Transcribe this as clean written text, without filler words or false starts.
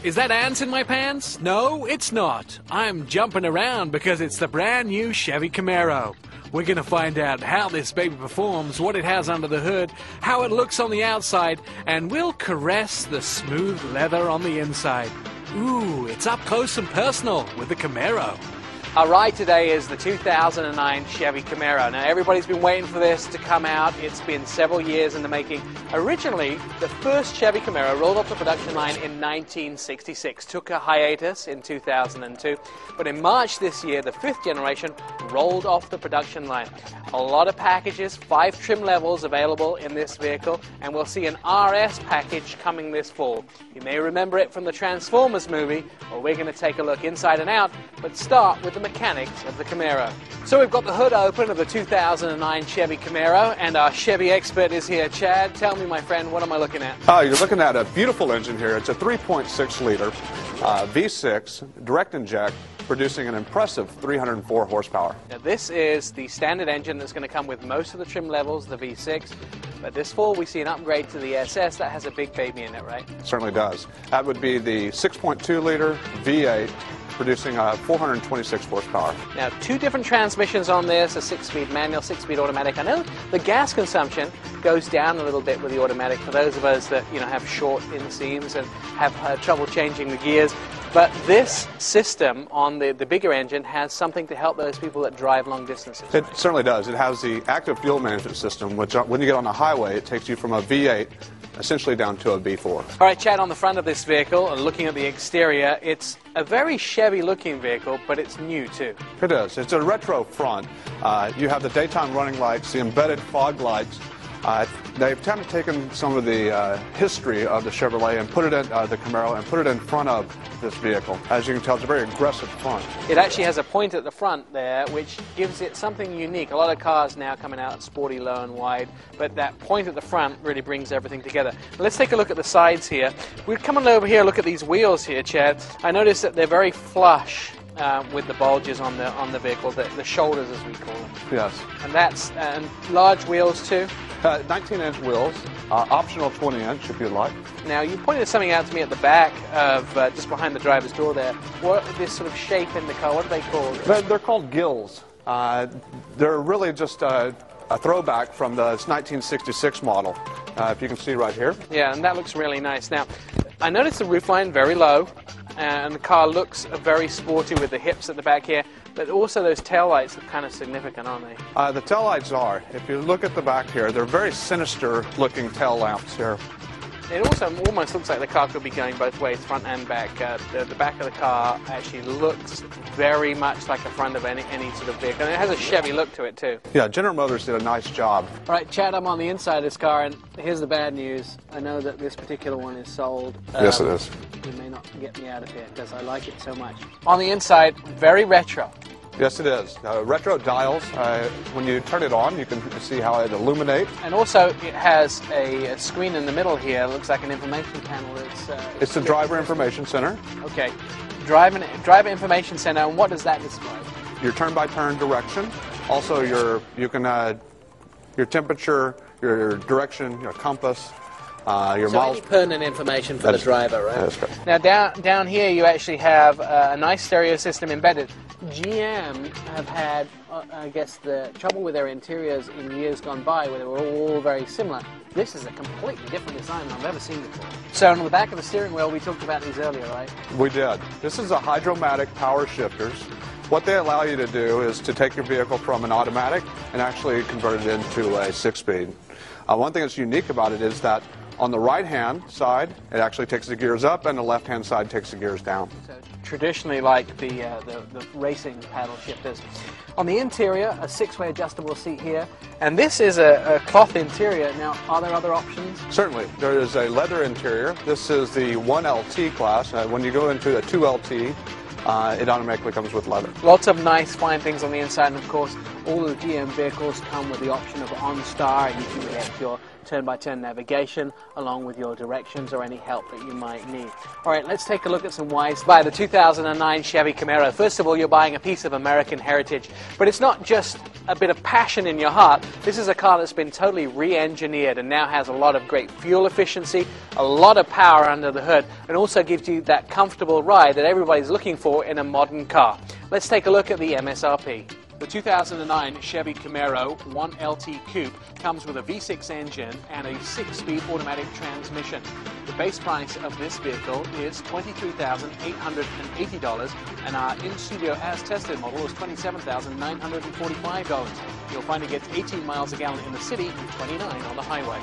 Is that ants in my pants? No, it's not. I'm jumping around because it's the brand new Chevy Camaro. We're going to find out how this baby performs, what it has under the hood, how it looks on the outside, and we'll caress the smooth leather on the inside. Ooh, it's up close and personal with the Camaro. Our ride today is the 2009 Chevy Camaro. Now, everybody's been waiting for this to come out. It's been several years in the making. Originally, the first Chevy Camaro rolled off the production line in 1966. Took a hiatus in 2002. But in March this year, the fifth generation rolled off the production line. A lot of packages, 5 trim levels available in this vehicle, and we'll see an RS package coming this fall. You may remember it from the Transformers movie. Well, we're going to take a look inside and out, but start with the mechanics of the Camaro. So we've got the hood open of the 2009 Chevy Camaro, and our Chevy expert is here. Chad, tell me, my friend, what am I looking at? You're looking at a beautiful engine here. It's a 3.6 liter V6 direct inject, producing an impressive 304 horsepower. Now, this is the standard engine that's going to come with most of the trim levels, the V6. But this fall, we see an upgrade to the SS that has a big baby in it, right? Certainly does. That would be the 6.2 liter V8, producing 426 horsepower. Now, 2 different transmissions on this, a 6-speed manual, 6-speed automatic. I know the gas consumption goes down a little bit with the automatic for those of us that have short inseams and have trouble changing the gears. But this system on the bigger engine has something to help those people that drive long distances. It certainly does. It has the active fuel management system, which when you get on the highway, it takes you from a V8 essentially down to a V4. All right, Chad, on the front of this vehicle, looking at the exterior, it's a very Chevy-looking vehicle, but it's new, too. It is. It's a retro front. You have the daytime running lights, the embedded fog lights. They've kind of taken some of the history of the Chevrolet and put it in the Camaro and put it in front of this vehicle. As you can tell, it's a very aggressive front. It actually has a point at the front there, which gives it something unique. A lot of cars now coming out sporty, low and wide, but that point at the front really brings everything together. Let's take a look at the sides here. We're coming over here, look at these wheels here, Chad. I noticed that they're very flush with the bulges on the vehicle, the shoulders as we call them. Yes. And that's large wheels too. 19-inch wheels, optional 20-inch if you'd like. Now, you pointed something out to me at the back of just behind the driver's door there. What this sort of shape in the car? What are they called? They're called gills. They're really just a throwback from the 1966 model, if you can see right here. Yeah, and that looks really nice. Now, I noticed the roofline very low, and the car looks very sporty with the hips at the back here, but also those taillights are kind of significant, aren't they? The taillights are. If you look at the back here, they're very sinister looking tail lamps here. It also almost looks like the car could be going both ways, front and back. The back of the car actually looks very much like the front of any sort of vehicle. And it has a Chevy look to it, too. Yeah, General Motors did a nice job. All right, Chad, I'm on the inside of this car, and here's the bad news. I know that this particular one is sold. Yes, it is. You may not get me out of here because I like it so much. On the inside, very retro. Yes, it is. Retro dials. When you turn it on, you can see how it illuminates. And also, it has a screen in the middle here. It looks like an information panel. It's the driver information center. Okay. Driver information center. And what does that display? Your turn-by-turn direction. Also, your temperature, your direction, your compass. Your miles. Any pertinent information for the driver, right? That's correct. Now down here you actually have a nice stereo system embedded. GM have had, I guess, the trouble with their interiors in years gone by where they were all very similar. This is a completely different design than I've ever seen before. So on the back of the steering wheel, we talked about these earlier, right? We did. This is a hydromatic power shifters. What they allow you to do is to take your vehicle from an automatic and actually convert it into a 6-speed. One thing that's unique about it is that on the right-hand side, it actually takes the gears up, and the left-hand side takes the gears down. So traditionally like the racing paddle shifters. On the interior, a 6-way adjustable seat here, and this is a cloth interior. Now, are there other options? Certainly. There is a leather interior. This is the 1LT class. When you go into a 2LT, it automatically comes with leather. Lots of nice fine things on the inside, and of course all of the GM vehicles come with the option of OnStar, and you can get your turn-by-turn navigation, along with your directions or any help that you might need. All right, let's take a look at some ways to buy the 2009 Chevy Camaro. First of all, you're buying a piece of American heritage, but it's not just a bit of passion in your heart. This is a car that's been totally re-engineered and now has a lot of great fuel efficiency, a lot of power under the hood, and also gives you that comfortable ride that everybody's looking for in a modern car. Let's take a look at the MSRP. The 2009 Chevy Camaro 1LT Coupe comes with a V6 engine and a 6-speed automatic transmission. The base price of this vehicle is $23,880, and our in-studio as-tested model is $27,945. You'll find it gets 18 miles a gallon in the city and 29 on the highway.